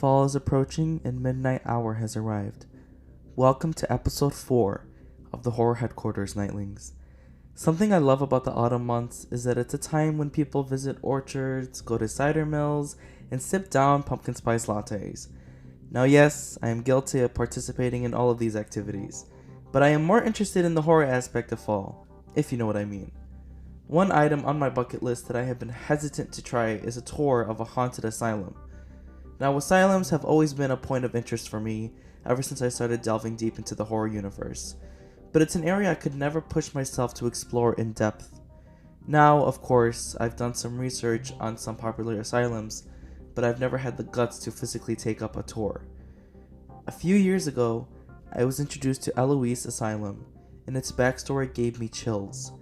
Fall is approaching and midnight hour has arrived. Welcome to episode 4 of the Horror Headquarters Nightlings. Something I love about the autumn months is that it's a time when people visit orchards, go to cider mills, and sip down pumpkin spice lattes. Now yes, I am guilty of participating in all of these activities, but I am more interested in the horror aspect of fall, if you know what I mean. One item on my bucket list that I have been hesitant to try is a tour of a haunted asylum. Now, asylums have always been a point of interest for me ever since I started delving deep into the horror universe, but it's an area I could never push myself to explore in depth. Now, of course, I've done some research on some popular asylums, but I've never had the guts to physically take up a tour. A few years ago, I was introduced to Eloise Asylum, and its backstory gave me chills.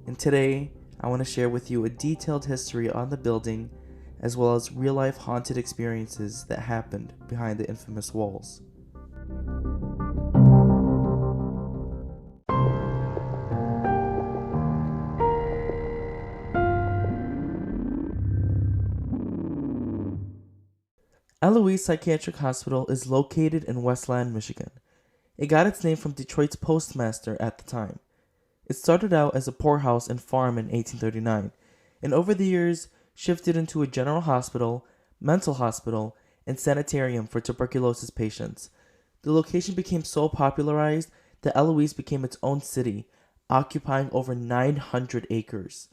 And today, I want to share with you a detailed history on the building, as well as real-life haunted experiences that happened behind the infamous walls. Eloise Psychiatric Hospital is located in Westland, Michigan. It got its name from Detroit's postmaster at the time. It started out as a poorhouse and farm in 1839, and over the years shifted into a general hospital, mental hospital, and sanitarium for tuberculosis patients. The location became so popularized that Eloise became its own city, occupying over 900 acres.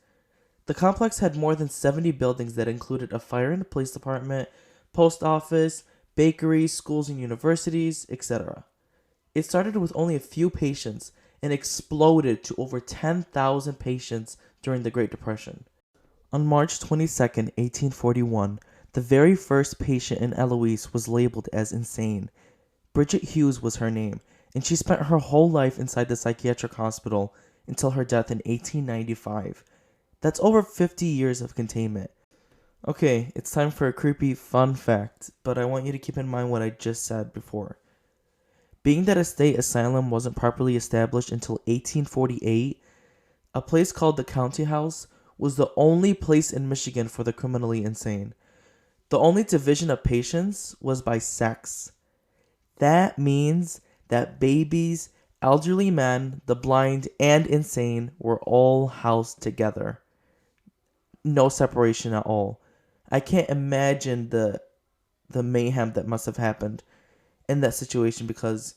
The complex had more than 70 buildings that included a fire and police department, post office, bakeries, schools and universities, etc. It started with only a few patients and exploded to over 10,000 patients during the Great Depression. On March 22, 1841, the very first patient in Eloise was labeled as insane. Bridget Hughes was her name, and she spent her whole life inside the psychiatric hospital until her death in 1895. That's over 50 years of containment. Okay, it's time for a creepy fun fact, but I want you to keep in mind what I just said before. Being that a state asylum wasn't properly established until 1848, a place called the County House was the only place in Michigan for the criminally insane. The only division of patients was by sex. That means that babies, elderly men, the blind, and insane were all housed together. No separation at all. I can't imagine the mayhem that must have happened in that situation, because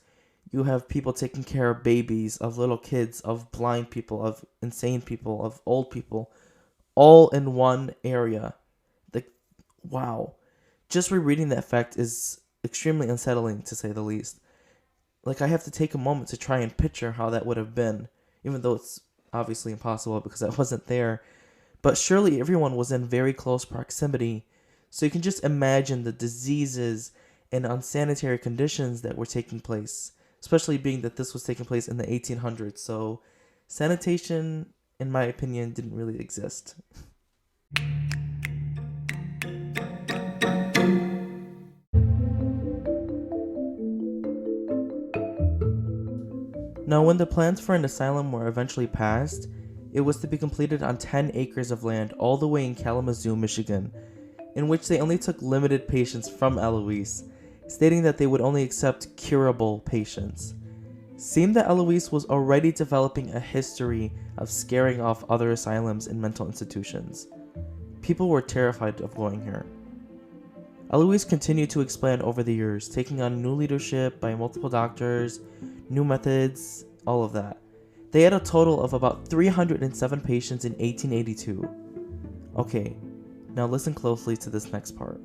you have people taking care of babies, of little kids, of blind people, of insane people, of old people, all in one area. Wow. Just rereading that fact is extremely unsettling, to say the least. I have to take a moment to try and picture how that would have been, even though it's obviously impossible because I wasn't there. But surely everyone was in very close proximity, so you can just imagine the diseases and unsanitary conditions that were taking place, especially being that this was taking place in the 1800s. So sanitation, in my opinion, didn't really exist. Now, when the plans for an asylum were eventually passed, it was to be completed on 10 acres of land all the way in Kalamazoo, Michigan, in which they only took limited patients from Eloise, stating that they would only accept curable patients. Seemed that Eloise was already developing a history of scaring off other asylums and mental institutions. People were terrified of going here. Eloise continued to expand over the years, taking on new leadership by multiple doctors, new methods, all of that. They had a total of about 307 patients in 1882. Okay, now listen closely to this next part.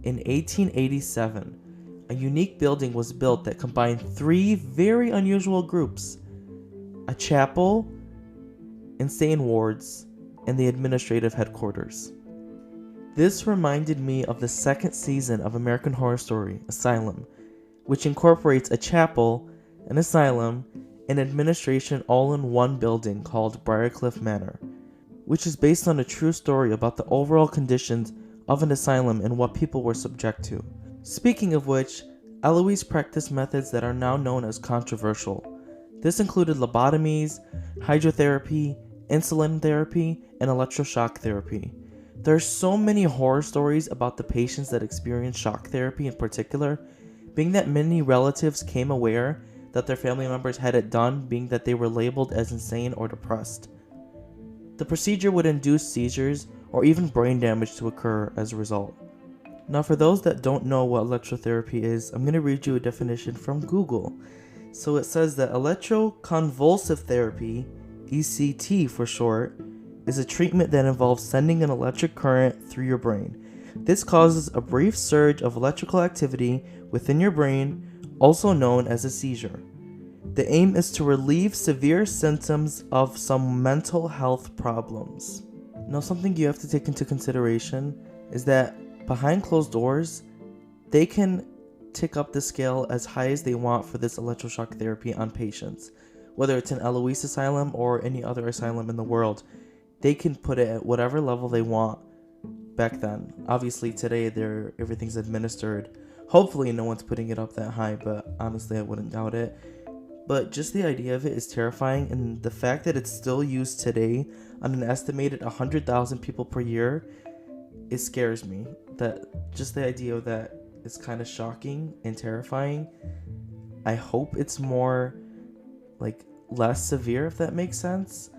In 1887, a unique building was built that combined 3 very unusual groups: a chapel, insane wards, and the administrative headquarters. This reminded me of the second season of American Horror Story, Asylum, which incorporates a chapel, an asylum, and administration all in one building called Briarcliff Manor, which is based on a true story about the overall conditions of an asylum and what people were subject to. Speaking of which, Eloise practiced methods that are now known as controversial. This included lobotomies, hydrotherapy, insulin therapy, and electroshock therapy. There's so many horror stories about the patients that experience shock therapy in particular, being that many relatives came aware that their family members had it done, being that they were labeled as insane or depressed. The procedure would induce seizures or even brain damage to occur as a result. Now, for those that don't know what electrotherapy is, I'm going to read you a definition from Google. So it says that electroconvulsive therapy, ECT for short, is a treatment that involves sending an electric current through your brain. This causes a brief surge of electrical activity within your brain, also known as a seizure. The aim is to relieve severe symptoms of some mental health problems. Now, something you have to take into consideration is that behind closed doors, they can tick up the scale as high as they want for this electroshock therapy on patients. Whether it's an Eloise Asylum or any other asylum in the world, they can put it at whatever level they want back then. Obviously, today everything's administered. Hopefully, no one's putting it up that high, but honestly, I wouldn't doubt it. But just the idea of it is terrifying, and the fact that it's still used today on an estimated 100,000 people per year, it scares me. That just the idea of that is kind of shocking and terrifying. I hope it's more less severe, if that makes sense.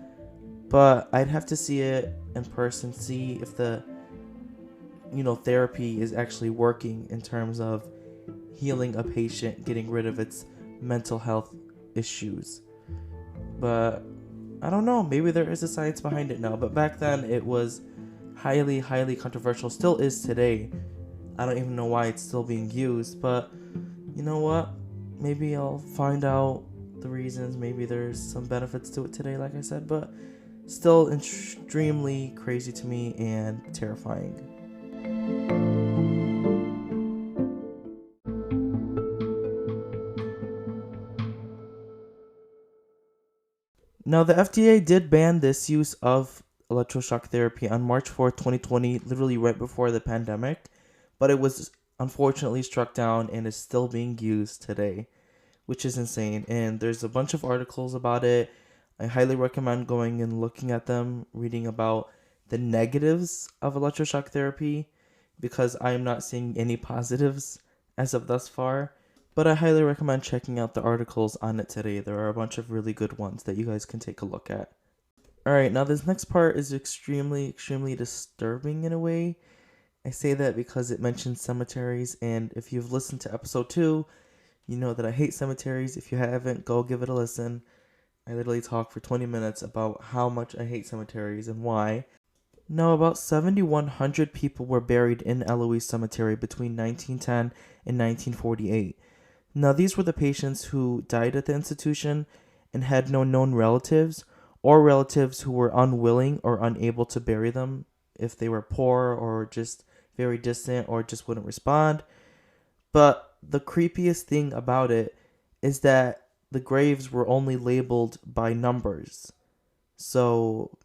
But I'd have to see it in person, see if the therapy is actually working in terms of healing a patient, getting rid of its mental health issues. But I don't know, maybe there is a science behind it now, but back then it was highly, highly controversial, still is today. I don't even know why it's still being used, but you know what? Maybe I'll find out the reasons. Maybe there's some benefits to it today, like I said, but still extremely crazy to me and terrifying. Now, the FDA did ban this use of electroshock therapy on March 4th, 2020, literally right before the pandemic, but it was unfortunately struck down and is still being used today, which is insane. And there's a bunch of articles about it. I highly recommend going and looking at them, reading about the negatives of electroshock therapy, because I am not seeing any positives as of thus far. But I highly recommend checking out the articles on it today. There are a bunch of really good ones that you guys can take a look at. Alright, now this next part is extremely, extremely disturbing in a way. I say that because it mentions cemeteries, and if you've listened to episode 2, you know that I hate cemeteries. If you haven't, go give it a listen. I literally talk for 20 minutes about how much I hate cemeteries and why. Now, about 7,100 people were buried in Eloise Cemetery between 1910 and 1948. Now, these were the patients who died at the institution and had no known relatives, or relatives who were unwilling or unable to bury them if they were poor or just very distant or just wouldn't respond. But the creepiest thing about it is that the graves were only labeled by numbers. So,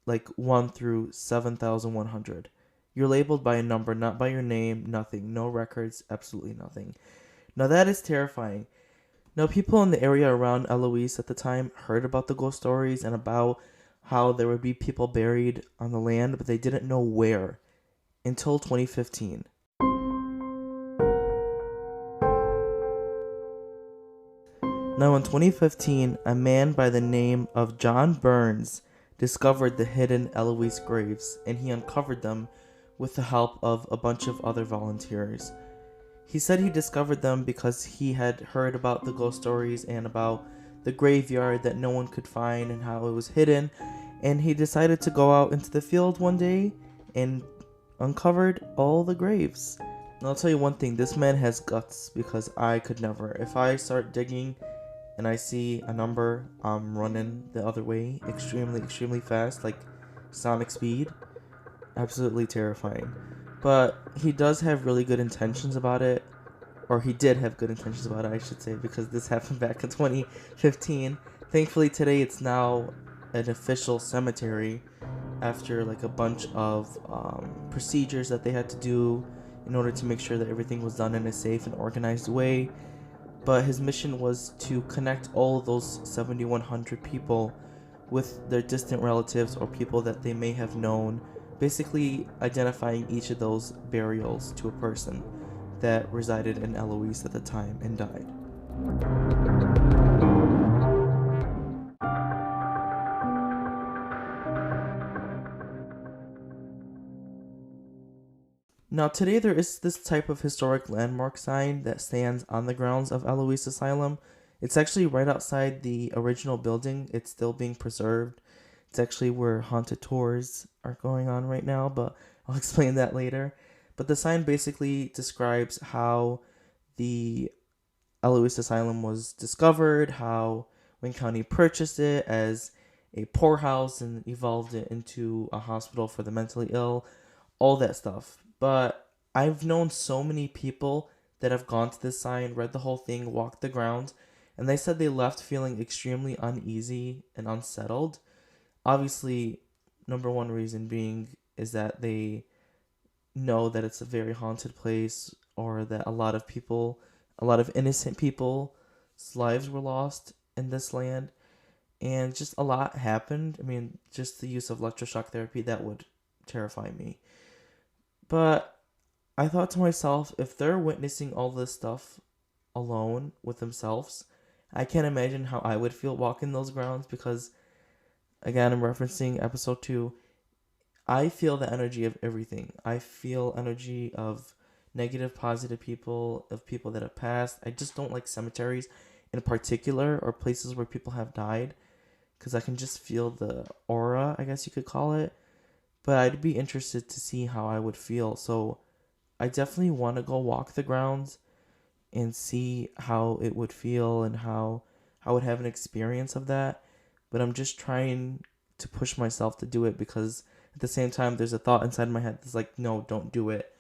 1 through 7,100. You're labeled by a number, not by your name, nothing. No records, absolutely nothing. Now, that is terrifying. Now, people in the area around Eloise at the time heard about the ghost stories and about how there would be people buried on the land, but they didn't know where until 2015. Now, in 2015, a man by the name of John Burns discovered the hidden Eloise graves, and he uncovered them with the help of a bunch of other volunteers. He said he discovered them because he had heard about the ghost stories and about the graveyard that no one could find and how it was hidden, and he decided to go out into the field one day and uncovered all the graves. And I'll tell you one thing, this man has guts, because I could never. If I start digging and I see a number, I'm running the other way extremely, extremely fast, like sonic speed. Absolutely terrifying. But he does have really good intentions about it. Or he did have good intentions about it, I should say, because this happened back in 2015. Thankfully, today it's now an official cemetery after a bunch of procedures that they had to do in order to make sure that everything was done in a safe and organized way. But his mission was to connect all of those 7,100 people with their distant relatives or people that they may have known basically identifying each of those burials to a person that resided in Eloise at the time and died. Now, today there is this type of historic landmark sign that stands on the grounds of Eloise Asylum. It's actually right outside the original building. It's still being preserved. It's actually where haunted tours are going on right now, but I'll explain that later. But the sign basically describes how the Eloise Asylum was discovered, how Wayne County purchased it as a poorhouse and evolved it into a hospital for the mentally ill, all that stuff. But I've known so many people that have gone to this sign, read the whole thing, walked the grounds, and they said they left feeling extremely uneasy and unsettled. Obviously, number one reason being is that they know that it's a very haunted place, or that a lot of innocent people's lives were lost in this land, and just a lot happened. I mean, just the use of electroshock therapy, that would terrify me. But I thought to myself, if they're witnessing all this stuff alone with themselves, I can't imagine how I would feel walking those grounds because, again, I'm referencing episode 2. I feel the energy of everything. I feel energy of negative, positive people, of people that have passed. I just don't like cemeteries in particular or places where people have died because I can just feel the aura, I guess you could call it. But I'd be interested to see how I would feel. So I definitely want to go walk the grounds and see how it would feel and how I would have an experience of that. But I'm just trying to push myself to do it because at the same time, there's a thought inside my head that's like, no, don't do it.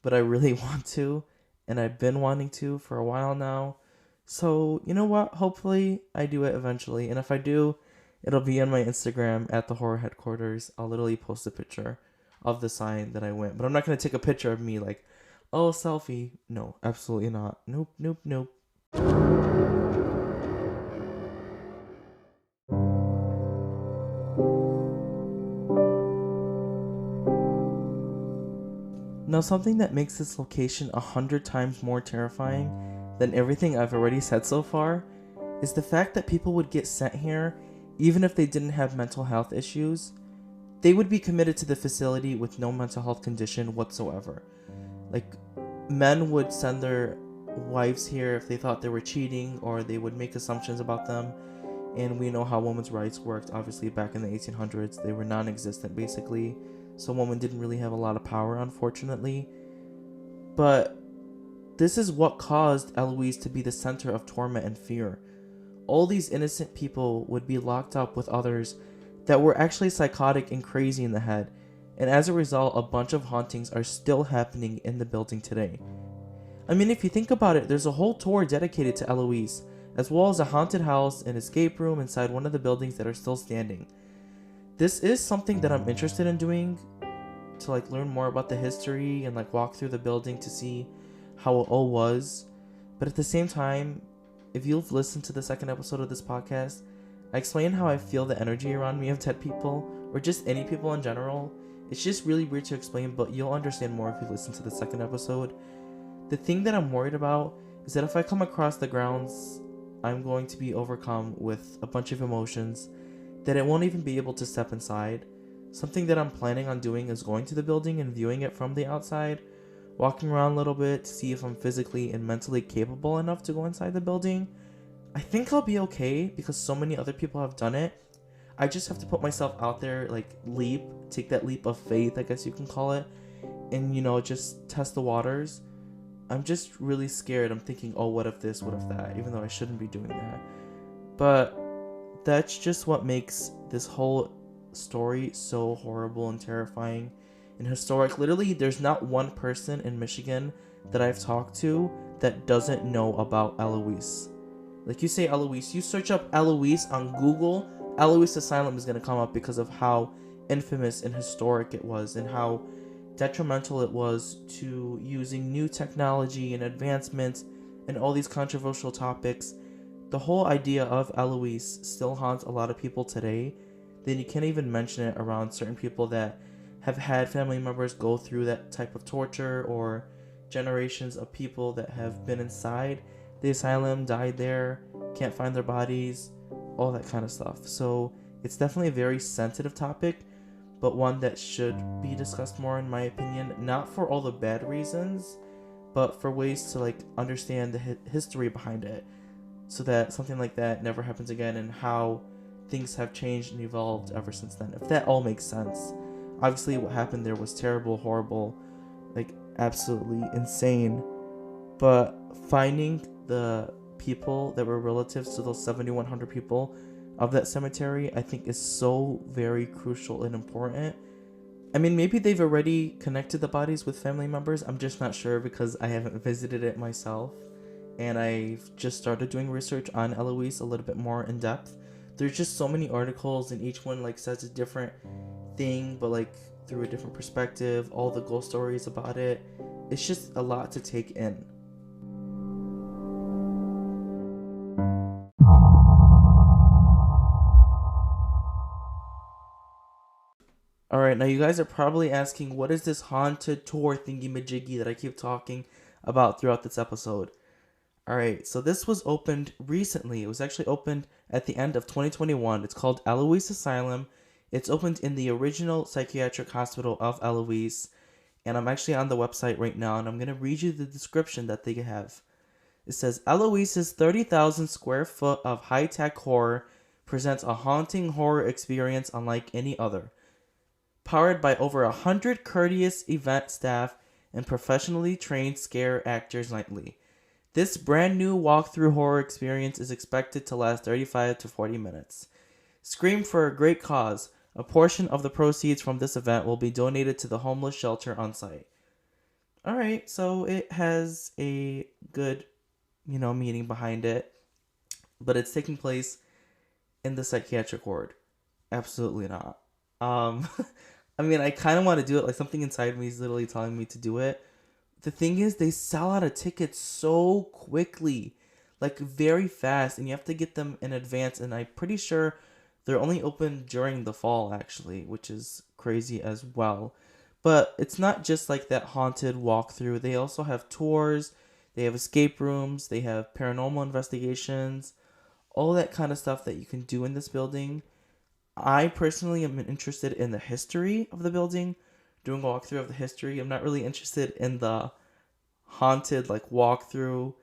But I really want to, and I've been wanting to for a while now. So, you know what? Hopefully, I do it eventually. And if I do, it'll be on my Instagram at the horror headquarters. I'll literally post a picture of the sign that I went. But I'm not going to take a picture of me like, oh, selfie. No, absolutely not. Nope, nope, nope. Now, something that makes this location 100 times more terrifying than everything I've already said so far is the fact that people would get sent here even if they didn't have mental health issues. They would be committed to the facility with no mental health condition whatsoever. Like, men would send their wives here if they thought they were cheating, or they would make assumptions about them. And we know how women's rights worked. Obviously, back in the 1800s, they were non-existent basically. So women didn't really have a lot of power, unfortunately. But this is what caused Eloise to be the center of torment and fear. All these innocent people would be locked up with others that were actually psychotic and crazy in the head. And as a result, a bunch of hauntings are still happening in the building today. I mean, if you think about it, there's a whole tour dedicated to Eloise, as well as a haunted house and escape room inside one of the buildings that are still standing. This is something that I'm interested in doing, to like learn more about the history and like walk through the building to see how it all was. But at the same time, if you've listened to the second episode of this podcast, I explain how I feel the energy around me of dead people, or just any people in general. It's just really weird to explain, but you'll understand more if you listen to the second episode. The thing that I'm worried about is that if I come across the grounds, I'm going to be overcome with a bunch of emotions that I won't even be able to step inside. Something that I'm planning on doing is going to the building and viewing it from the outside, walking around a little bit to see if I'm physically and mentally capable enough to go inside the building. I think I'll be okay because so many other people have done it. I just have to put myself out there, like take that leap of faith, I guess you can call it, and just test the waters. I'm just really scared. I'm thinking, oh, what if this, what if that, even though I shouldn't be doing that. But that's just what makes this whole story so horrible and terrifying and historic. Literally, there's not one person in Michigan that I've talked to that doesn't know about Eloise. Like, you say Eloise, you search up Eloise on Google, Eloise Asylum is going to come up because of how infamous and historic it was and how detrimental it was to using new technology and advancements and all these controversial topics. The whole idea of Eloise still haunts a lot of people today. Then you can't even mention it around certain people that have had family members go through that type of torture, or generations of people that have been inside the asylum, died there, can't find their bodies, all that kind of stuff. So it's definitely a very sensitive topic, but one that should be discussed more, in my opinion. Not for all the bad reasons, but for ways to like understand the history behind it, so that something like that never happens again, and how things have changed and evolved ever since then. If that all makes sense. Obviously, what happened there was terrible, horrible, like absolutely insane. But finding the people that were relatives to those 7,100 people of that cemetery, I think, is so very crucial and important. I mean, maybe they've already connected the bodies with family members. I'm just not sure, because I haven't visited it myself. And I've just started doing research on Eloise a little bit more in depth. There's just so many articles, and each one like says a different thing, but like through a different perspective. All the ghost stories about it. It's just a lot to take in. Alright, now you guys are probably asking, what is this haunted tour thingy majiggy that I keep talking about throughout this episode? Alright, so this was opened recently. It was actually opened at the end of 2021. It's called Eloise Asylum. It's opened in the original psychiatric hospital of Eloise. And I'm actually on the website right now, and I'm going to read you the description that they have. It says, Eloise's 30,000 square foot of high-tech horror presents a haunting horror experience unlike any other. Powered by over 100 courteous event staff and professionally trained scare actors nightly. This brand new walkthrough horror experience is expected to last 35 to 40 minutes. Scream for a great cause. A portion of the proceeds from this event will be donated to the homeless shelter on site. Alright, so it has a good, meaning behind it. But it's taking place in the psychiatric ward. Absolutely not. I mean, I kind of want to do it. Like, something inside me is literally telling me to do it. The thing is, they sell out of tickets so quickly, like very fast, and you have to get them in advance. And I'm pretty sure they're only open during the fall, actually, which is crazy as well. But it's not just like that haunted walkthrough. They also have tours, they have escape rooms, they have paranormal investigations, all that kind of stuff that you can do in this building. I personally am interested in the history of the building, doing a walkthrough of the history. I'm not really interested in the haunted like walkthrough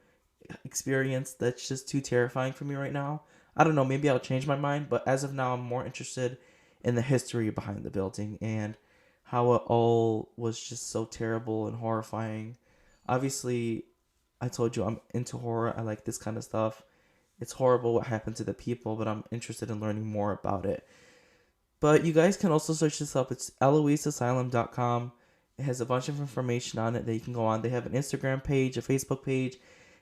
experience. That's just too terrifying for me right now. I don't know, maybe I'll change my mind, but as of now I'm more interested in the history behind the building and how it all was just so terrible and horrifying. Obviously, I told you I'm into horror. I like this kind of stuff. It's horrible what happened to the people, but I'm interested in learning more about it. But you guys can also search this up. It's EloiseAsylum.com. It has a bunch of information on it that you can go on. They have an Instagram page, a Facebook page.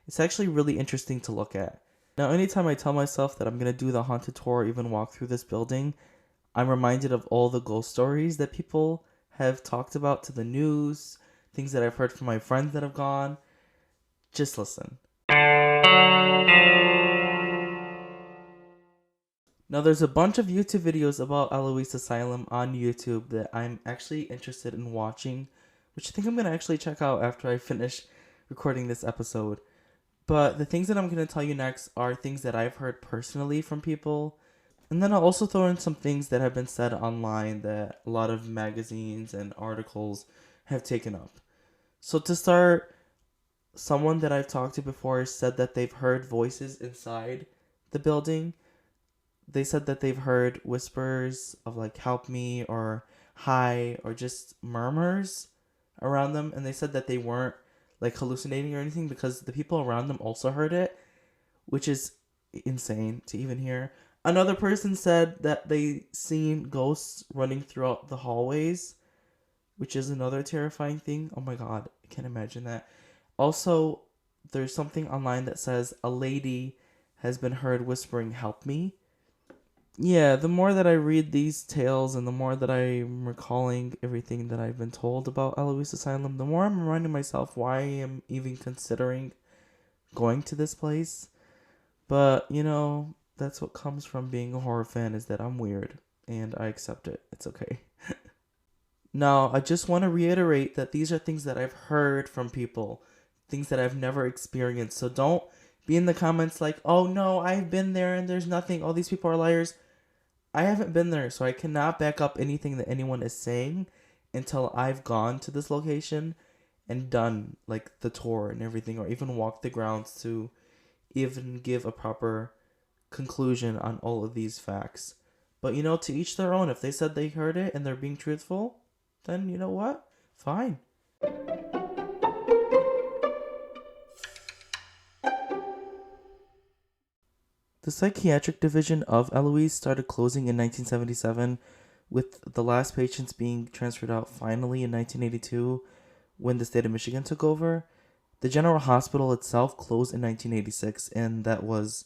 It's actually really interesting to look at. Now, anytime I tell myself that I'm going to do the haunted tour or even walk through this building, I'm reminded of all the ghost stories that people have talked about to the news, things that I've heard from my friends that have gone. Just listen. Now, there's a bunch of YouTube videos about Eloise Asylum on YouTube that I'm actually interested in watching, which I think I'm going to actually check out after I finish recording this episode. But the things that I'm going to tell you next are things that I've heard personally from people. And then I'll also throw in some things that have been said online that a lot of magazines and articles have taken up. So to start, someone that I've talked to before said that they've heard voices inside the building. They said that they've heard whispers of like help me or hi or just murmurs around them, and they said that they weren't like hallucinating or anything because the people around them also heard it, which is insane to even hear. Another person said that they seen ghosts running throughout the hallways, which is another terrifying thing. Oh my god, I can't imagine that. Also, there's something online that says a lady has been heard whispering help me. Yeah, the more that I read these tales and the more that I'm recalling everything that I've been told about Eloise Asylum, the more I'm reminding myself why I am even considering going to this place. But, that's what comes from being a horror fan, is that I'm weird and I accept it. It's okay. Now, I just want to reiterate that these are things that I've heard from people, things that I've never experienced. So don't be in the comments like, oh no, I've been there and there's nothing. All these people are liars. I haven't been there, so I cannot back up anything that anyone is saying until I've gone to this location and done like the tour and everything, or even walked the grounds to even give a proper conclusion on all of these facts. But to each their own. If they said they heard it and they're being truthful, then you know what? Fine. The psychiatric division of Eloise started closing in 1977, with the last patients being transferred out finally in 1982 when the state of Michigan took over. The general hospital itself closed in 1986, and that was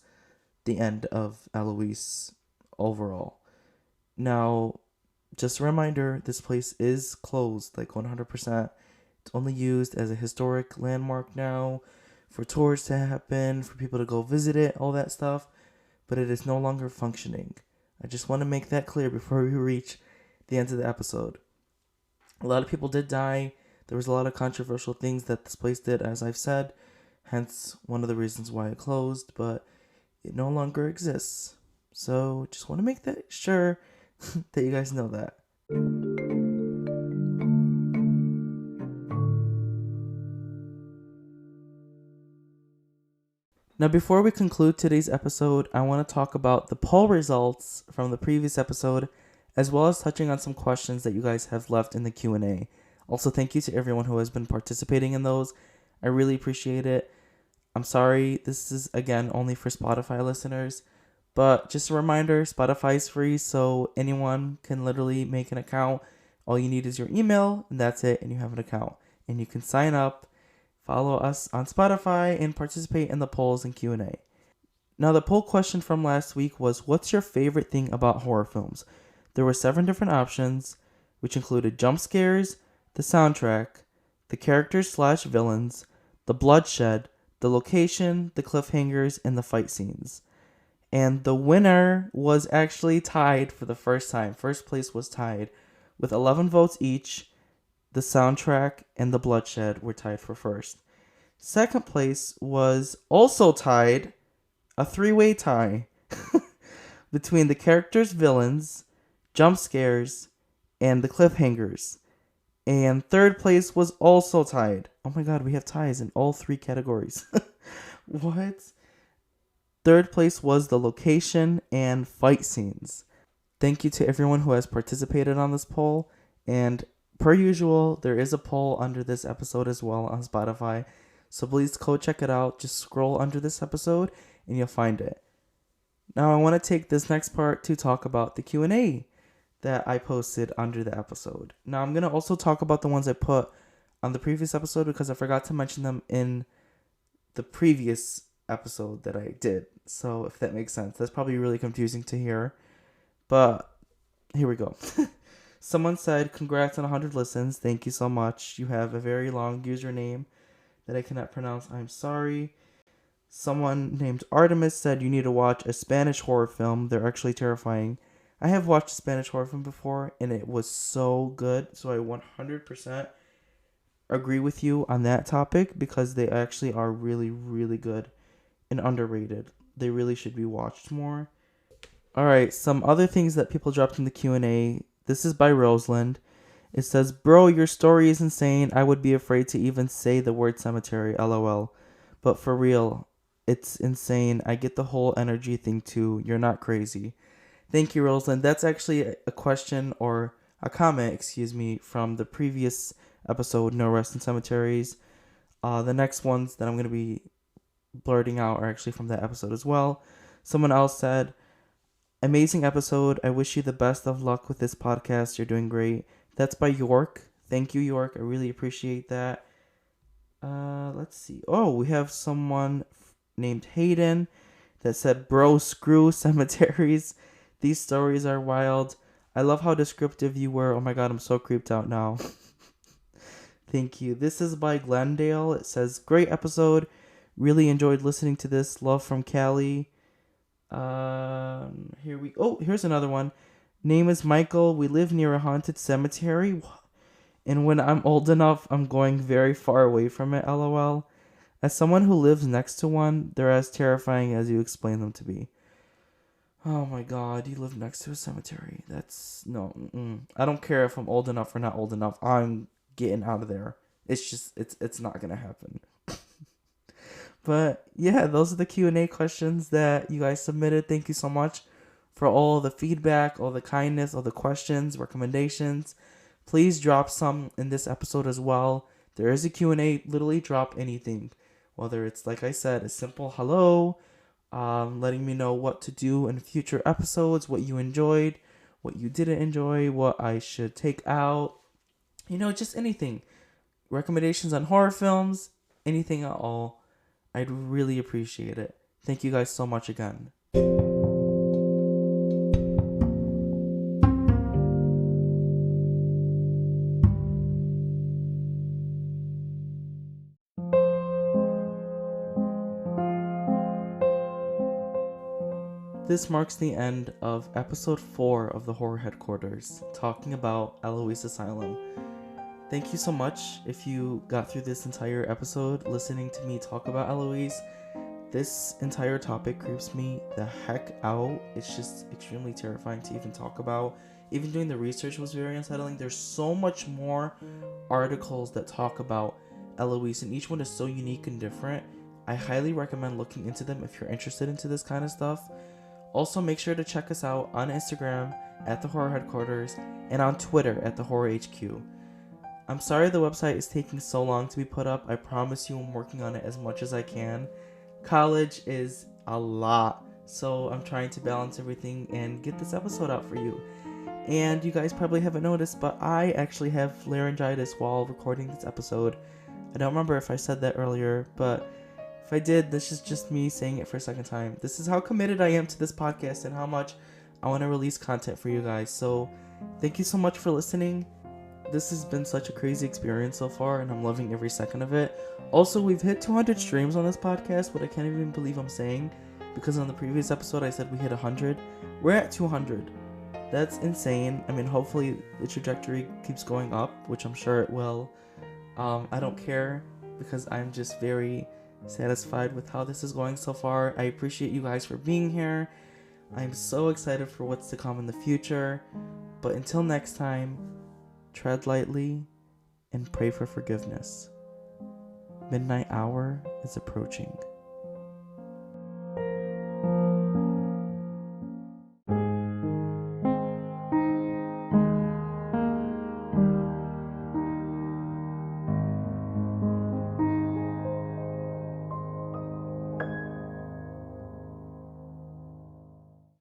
the end of Eloise overall. Now, just a reminder, this place is closed, like 100%. It's only used as a historic landmark now, for tours to happen, for people to go visit it, all that stuff, but it is no longer functioning. I just want to make that clear before we reach the end of the episode. A lot of people did die. There was a lot of controversial things that this place did, as I've said, hence one of the reasons why it closed, but it no longer exists. So just want to make that sure that you guys know that. Now, before we conclude today's episode, I want to talk about the poll results from the previous episode, as well as touching on some questions that you guys have left in the Q&A. Also, thank you to everyone who has been participating in those. I really appreciate it. I'm sorry, this is, again, only for Spotify listeners. But just a reminder, Spotify is free, so anyone can literally make an account. All you need is your email, and that's it, and you have an account. And you can sign up, follow us on Spotify, and participate in the polls and Q&A. Now, the poll question from last week was, what's your favorite thing about horror films? There were 7 different options, which included jump scares, the soundtrack, the characters/villains, the bloodshed, the location, the cliffhangers, and the fight scenes. And the winner was actually tied for the first time. First place was tied with 11 votes each. The soundtrack and the bloodshed were tied for first. Second place was also tied, a 3-way tie, between the characters' villains, jump scares, and the cliffhangers. And third place was also tied. Oh my god, we have ties in all 3 categories. What? Third place was the location and fight scenes. Thank you to everyone who has participated on this poll. And per usual, there is a poll under this episode as well on Spotify. So please go check it out. Just scroll under this episode and you'll find it. Now I want to take this next part to talk about the Q&A that I posted under the episode. Now I'm going to also talk about the ones I put on the previous episode because I forgot to mention them in the previous episode that I did. So if that makes sense. That's probably really confusing to hear. But here we go. Someone said, congrats on 100 listens. Thank you so much. You have a very long username that I cannot pronounce. I'm sorry. Someone named Artemis said you need to watch a Spanish horror film. They're actually terrifying. I have watched a Spanish horror film before, and it was so good. So I 100% agree with you on that topic because they actually are really, really good and underrated. They really should be watched more. All right, some other things that people dropped in the Q&A. This is by Rosalind. It says, bro, your story is insane. I would be afraid to even say the word cemetery, lol. But for real, it's insane. I get the whole energy thing too. You're not crazy. Thank you, Rosalind. That's actually a question or a comment, from the previous episode, No Rest in Cemeteries. The next ones that I'm going to be blurting out are actually from that episode as well. Someone else said, amazing episode. I wish you the best of luck with this podcast. You're doing great. That's by York. Thank you, York. I really appreciate that. Let's see. Oh, we have someone named Hayden that said, bro, screw cemeteries. These stories are wild. I love how descriptive you were. Oh my god, I'm so creeped out now. Thank you. This is by Glendale. It says, great episode. Really enjoyed listening to this. Love from Cali. Here's another one. Name is Michael. We live near a haunted cemetery. And when I'm old enough, I'm going very far away from it, lol. As someone who lives next to one, they're as terrifying as you explain them to be. Oh my god, you live next to a cemetery. That's no. I don't care if I'm old enough or not old enough. I'm getting out of there. It's not gonna happen. But yeah, those are the Q&A questions that you guys submitted. Thank you so much for all the feedback, all the kindness, all the questions, recommendations. Please drop some in this episode as well. There is a Q&A. Literally drop anything. Whether it's, like I said, a simple hello, letting me know what to do in future episodes, what you enjoyed, what you didn't enjoy, what I should take out. Just anything. Recommendations on horror films, anything at all. I'd really appreciate it. Thank you guys so much again. This marks the end of episode 4 of the Horror Headquarters, talking about Eloise Asylum. Thank you so much if you got through this entire episode listening to me talk about Eloise. This entire topic creeps me the heck out. It's just extremely terrifying to even talk about. Even doing the research was very unsettling. There's so much more articles that talk about Eloise, and each one is so unique and different. I highly recommend looking into them if you're interested into this kind of stuff. Also, make sure to check us out on Instagram at the Horror Headquarters and on Twitter at the Horror HQ. I'm sorry the website is taking so long to be put up. I promise you I'm working on it as much as I can. College is a lot, so I'm trying to balance everything and get this episode out for you. And you guys probably haven't noticed, but I actually have laryngitis while recording this episode. I don't remember if I said that earlier, but if I did, this is just me saying it for a second time. This is how committed I am to this podcast and how much I want to release content for you guys. So thank you so much for listening. This has been such a crazy experience so far, and I'm loving every second of it. Also, we've hit 200 streams on this podcast, what I can't even believe I'm saying, because on the previous episode I said we hit 100. We're at 200. That's insane. I mean, hopefully the trajectory keeps going up, which I'm sure it will. I don't care, because I'm just very satisfied with how this is going so far. I appreciate you guys for being here. I'm so excited for what's to come in the future. But until next time, tread lightly and pray for forgiveness. Midnight hour is approaching.